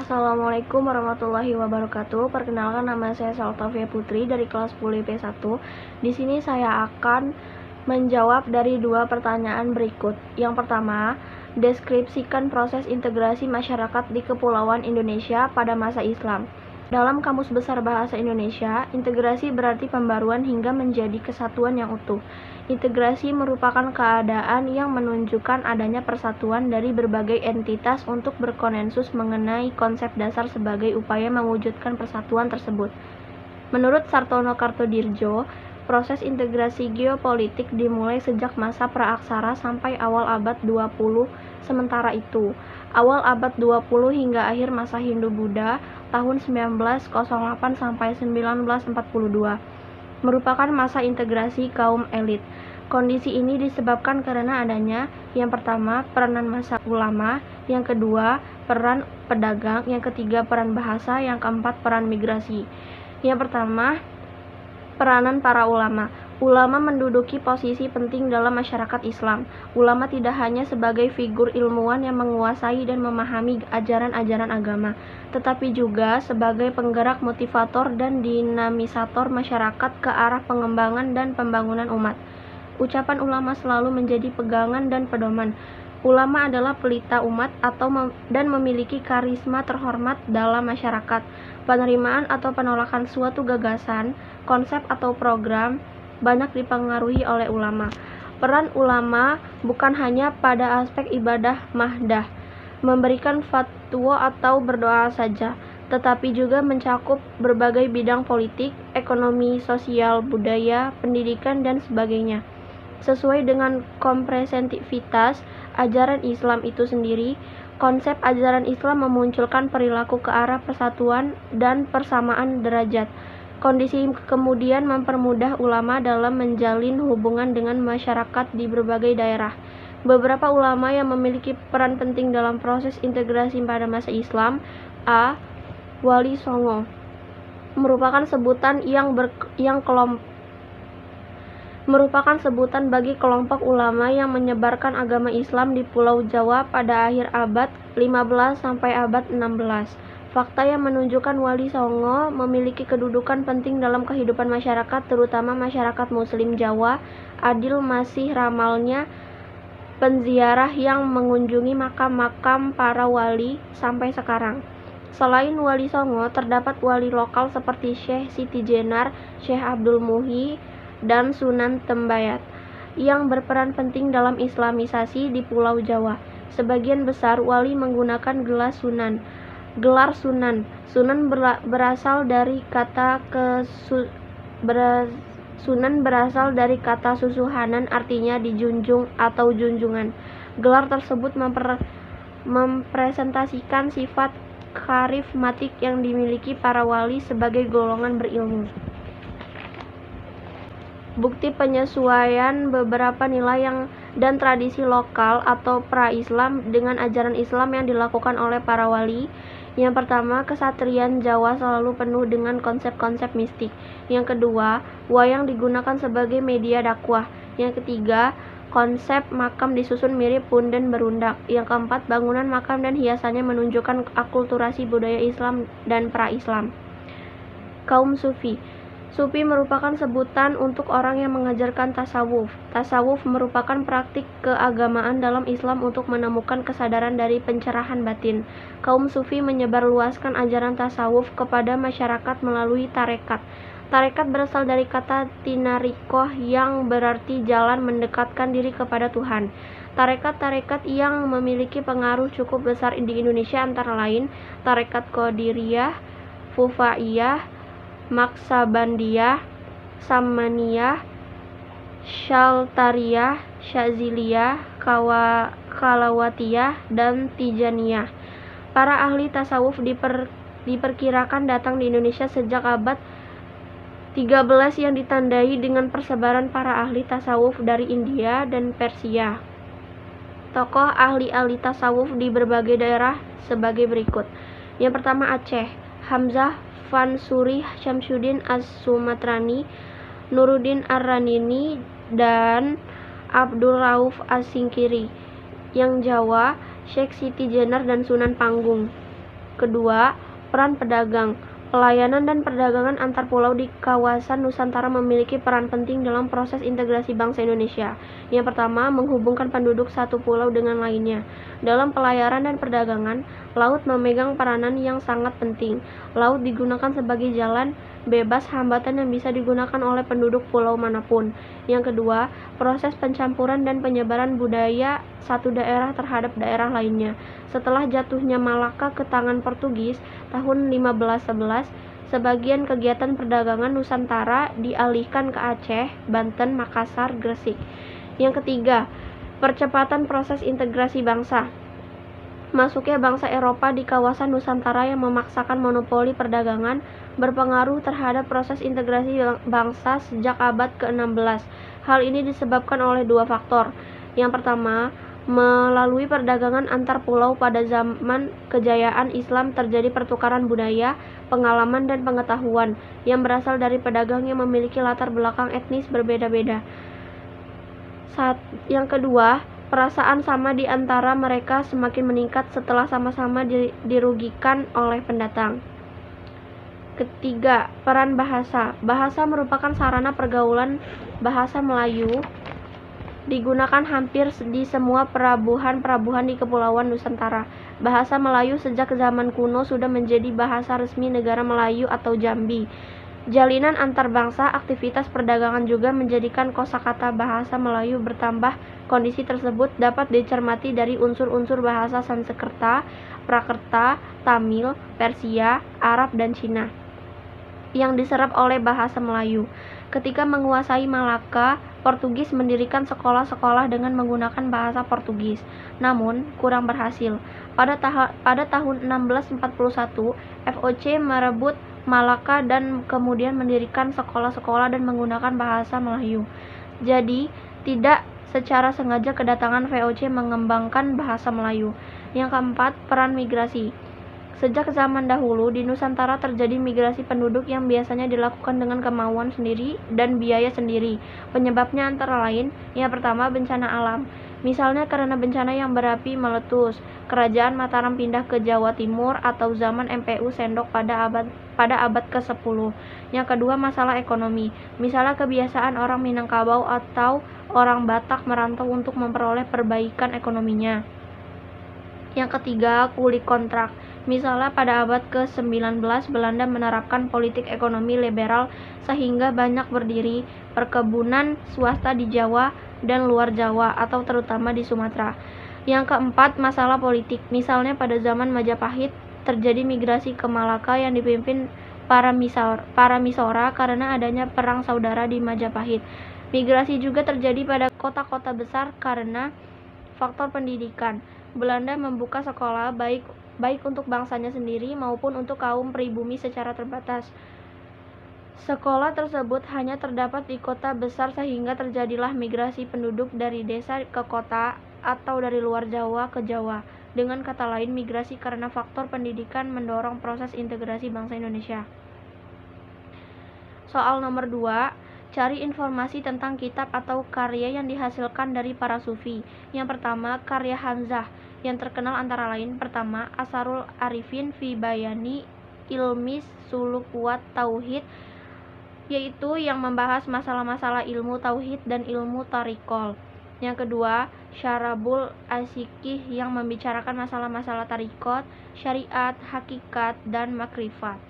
Assalamualaikum warahmatullahi wabarakatuh. Perkenalkan, nama saya Saltavia Putri dari kelas 10 IP1. Di sini saya akan menjawab dari dua pertanyaan berikut. Yang pertama, deskripsikan proses integrasi masyarakat di Kepulauan Indonesia pada masa Islam. Dalam Kamus Besar Bahasa Indonesia, integrasi berarti pembaruan hingga menjadi kesatuan yang utuh. Integrasi merupakan keadaan yang menunjukkan adanya persatuan dari berbagai entitas untuk berkonsensus mengenai konsep dasar sebagai upaya mewujudkan persatuan tersebut. Menurut Sartono Kartodирjo, proses integrasi geopolitik dimulai sejak masa praaksara sampai awal abad 20. Sementara itu, awal abad 20 hingga akhir masa Hindu-Buddha tahun 1908 sampai 1942 merupakan masa integrasi kaum elit. Kondisi ini disebabkan karena adanya, yang pertama, peranan massa ulama, yang kedua, peran pedagang, yang ketiga, peran bahasa, yang keempat, peran migrasi. Yang pertama, peranan para ulama. Ulama menduduki posisi penting dalam masyarakat Islam. Ulama tidak hanya sebagai figur ilmuwan yang menguasai dan memahami ajaran-ajaran agama, tetapi juga sebagai penggerak, motivator, dan dinamisator masyarakat ke arah pengembangan dan pembangunan umat. Ucapan ulama selalu menjadi pegangan dan pedoman. Ulama adalah pelita umat dan memiliki karisma terhormat dalam masyarakat. Penerimaan atau penolakan suatu gagasan, konsep atau program banyak dipengaruhi oleh ulama. Peran ulama bukan hanya pada aspek ibadah mahdah, memberikan fatwa atau berdoa saja, tetapi juga mencakup berbagai bidang politik, ekonomi, sosial, budaya, pendidikan, dan sebagainya. Sesuai dengan komprehensivitas ajaran Islam itu sendiri, konsep ajaran Islam memunculkan perilaku ke arah persatuan dan persamaan derajat. Kondisi kemudian mempermudah ulama dalam menjalin hubungan dengan masyarakat di berbagai daerah. Beberapa ulama yang memiliki peran penting dalam proses integrasi pada masa Islam. A. Wali Songo merupakan sebutan merupakan sebutan bagi kelompok ulama yang menyebarkan agama Islam di Pulau Jawa pada akhir abad 15 sampai abad 16. Fakta yang menunjukkan Wali Songo memiliki kedudukan penting dalam kehidupan masyarakat, terutama masyarakat Muslim Jawa, adil masih ramalnya penziarah yang mengunjungi makam-makam para wali sampai sekarang. Selain Wali Songo, terdapat wali lokal seperti Syekh Siti Jenar, Syekh Abdul Muhyi, dan Sunan Tembayat yang berperan penting dalam islamisasi di Pulau Jawa. Sebagian besar wali menggunakan gelar sunan. Sunan berasal dari kata susuhanan, artinya dijunjung atau junjungan. Gelar tersebut mempresentasikan sifat karismatik yang dimiliki para wali sebagai golongan berilmu. Bukti penyesuaian beberapa nilai dan tradisi lokal atau pra-Islam dengan ajaran Islam yang dilakukan oleh para wali. Yang pertama, kesatrian Jawa selalu penuh dengan konsep-konsep mistik. Yang kedua, wayang digunakan sebagai media dakwah. Yang ketiga, konsep makam disusun mirip punden berundak. Yang keempat, bangunan makam dan hiasannya menunjukkan akulturasi budaya Islam dan pra-Islam. Kaum Sufi. Sufi merupakan sebutan untuk orang yang mengajarkan tasawuf. Tasawuf merupakan praktik keagamaan dalam Islam untuk menemukan kesadaran dari pencerahan batin. Kaum Sufi menyebarluaskan ajaran tasawuf kepada masyarakat melalui tarekat. Tarekat berasal dari kata tinarikoh yang berarti jalan mendekatkan diri kepada Tuhan. Tarekat-tarekat yang memiliki pengaruh cukup besar di Indonesia antara lain Tarekat Qadiriyah, Fufaiyah, Maksabandiyah, Samaniyah, Syaltariyah, Syaziliyah, Kalawatiyah, dan Tijaniyah. Para ahli tasawuf diperkirakan datang di Indonesia sejak abad 13 yang ditandai dengan persebaran para ahli tasawuf dari India dan Persia. Tokoh ahli-ahli tasawuf di berbagai daerah sebagai berikut. Yang pertama, Aceh, Hamzah Fansuri Syamsuddin As-Sumatrani, Nuruddin Ar-Ranini, dan Abdul Rauf As-Singkiri. Yang Jawa, Syekh Siti Jenar dan Sunan Panggung. Kedua, peran pedagang. Pelayanan dan perdagangan antar pulau di kawasan Nusantara memiliki peran penting dalam proses integrasi bangsa Indonesia. Yang pertama, menghubungkan penduduk satu pulau dengan lainnya. Dalam pelayaran dan perdagangan, laut memegang peranan yang sangat penting. Laut digunakan sebagai jalan bebas hambatan yang bisa digunakan oleh penduduk pulau manapun. Yang kedua, proses pencampuran dan penyebaran budaya satu daerah terhadap daerah lainnya. Setelah jatuhnya Malaka ke tangan Portugis tahun 1511, sebagian kegiatan perdagangan Nusantara dialihkan ke Aceh, Banten, Makassar, Gresik. Yang ketiga, percepatan proses integrasi bangsa. Masuknya bangsa Eropa di kawasan Nusantara yang memaksakan monopoli perdagangan berpengaruh terhadap proses integrasi bangsa sejak abad ke-16. Hal ini disebabkan oleh dua faktor. Yang pertama, melalui perdagangan antar pulau pada zaman kejayaan Islam terjadi pertukaran budaya, pengalaman, dan pengetahuan yang berasal dari pedagang yang memiliki latar belakang etnis berbeda-beda. Yang kedua, perasaan sama di antara mereka semakin meningkat setelah sama-sama dirugikan oleh pendatang. Ketiga, peran bahasa. Bahasa merupakan sarana pergaulan. Bahasa Melayu digunakan hampir di semua pelabuhan-pelabuhan di Kepulauan Nusantara. Bahasa Melayu sejak zaman kuno sudah menjadi bahasa resmi negara Melayu atau Jambi. Jalinan antar bangsa, aktivitas perdagangan juga menjadikan kosakata bahasa Melayu bertambah. Kondisi tersebut dapat dicermati dari unsur-unsur bahasa Sanskerta, Prakerta, Tamil, Persia, Arab, dan Cina yang diserap oleh bahasa Melayu. Ketika menguasai Malaka, Portugis mendirikan sekolah-sekolah dengan menggunakan bahasa Portugis, namun kurang berhasil. Pada tahun 1641, VOC merebut Malaka dan kemudian mendirikan sekolah-sekolah dan menggunakan bahasa Melayu. Jadi, tidak secara sengaja kedatangan VOC mengembangkan bahasa Melayu. Yang keempat, peran migrasi. Sejak zaman dahulu, di Nusantara terjadi migrasi penduduk yang biasanya dilakukan dengan kemauan sendiri dan biaya sendiri. Penyebabnya antara lain, yang pertama bencana alam. Misalnya karena bencana yang berapi meletus, Kerajaan Mataram pindah ke Jawa Timur atau zaman MPU Sendok pada abad ke-10. Yang kedua, masalah ekonomi. Misalnya kebiasaan orang Minangkabau atau orang Batak merantau untuk memperoleh perbaikan ekonominya. Yang ketiga, kuli kontrak. Misalnya pada abad ke-19 Belanda menerapkan politik ekonomi liberal sehingga banyak berdiri perkebunan swasta di Jawa dan luar Jawa atau terutama di Sumatera. Yang keempat, masalah politik. Misalnya pada zaman Majapahit terjadi migrasi ke Malaka yang dipimpin para Misora karena adanya perang saudara di Majapahit. Migrasi juga terjadi pada kota-kota besar karena faktor pendidikan. Belanda membuka sekolah baik untuk bangsanya sendiri maupun untuk kaum pribumi secara terbatas. Sekolah tersebut hanya terdapat di kota besar sehingga terjadilah migrasi penduduk dari desa ke kota atau dari luar Jawa ke Jawa. Dengan kata lain, migrasi karena faktor pendidikan mendorong proses integrasi bangsa Indonesia. Soal nomor 2, cari informasi tentang kitab atau karya yang dihasilkan dari para sufi. Yang pertama, karya Hamzah yang terkenal antara lain: pertama, Asarul Arifin fi Bayani Ilmis Suluk Wat Tauhid, yaitu yang membahas masalah-masalah ilmu tauhid dan ilmu tarikol. Yang kedua, Syarabul Asikih yang membicarakan masalah-masalah tarikot, syariat, hakikat, dan makrifat.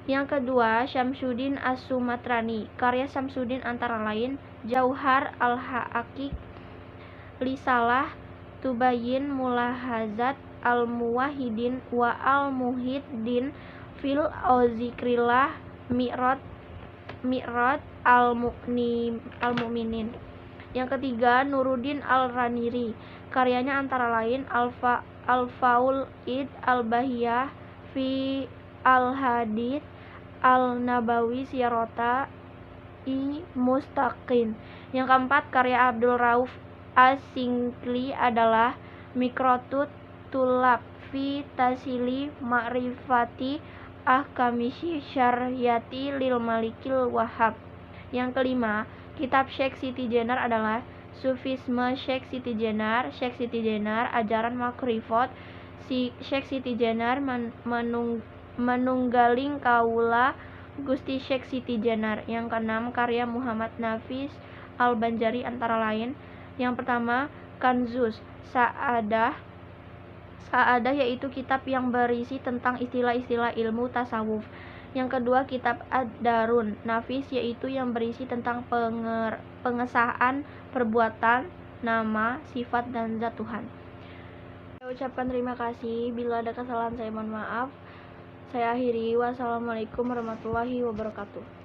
Yang kedua, Syamsuddin As-Sumatrani. Karya Syamsuddin antara lain Jauhar Al-Haqaiq, Risalah Tubayin Mulahazat Al-Muwahhidin wa Al-Muhiddin fil Zikrillah Mi'raj Al-Mu'minin. Yang ketiga, Nuruddin Al-Raniri. Karyanya antara lain Al-Faul Id Al-Bahiyah fi Al-Hadith Al-Nabawi Sirota I Mustaqin. Yang keempat, karya Abdul Rauf As-Singli adalah Mikrotut Tulab fi Tasili Ma'rifati Ahkamishi Syariyati lil Malikil Wahhab. Yang kelima, kitab Syekh Siti Jenar adalah Sufisme Syekh Siti Jenar, Ajaran Makrifat, Syekh Siti Jenar Manunggaling Kaula Gusti Syekh Siti Jenar. Yang keenam, karya Muhammad Nafis Al-Banjari antara lain. Yang pertama, Kanzus Sa'adah yaitu kitab yang berisi tentang istilah-istilah ilmu tasawuf. Yang kedua, kitab Ad-Darun Nafis yaitu yang berisi tentang pengesahan perbuatan, nama, sifat, dan zat Tuhan. Saya ucapkan terima kasih. Bila ada kesalahan saya mohon maaf. Saya akhiri. Wassalamualaikum warahmatullahi wabarakatuh.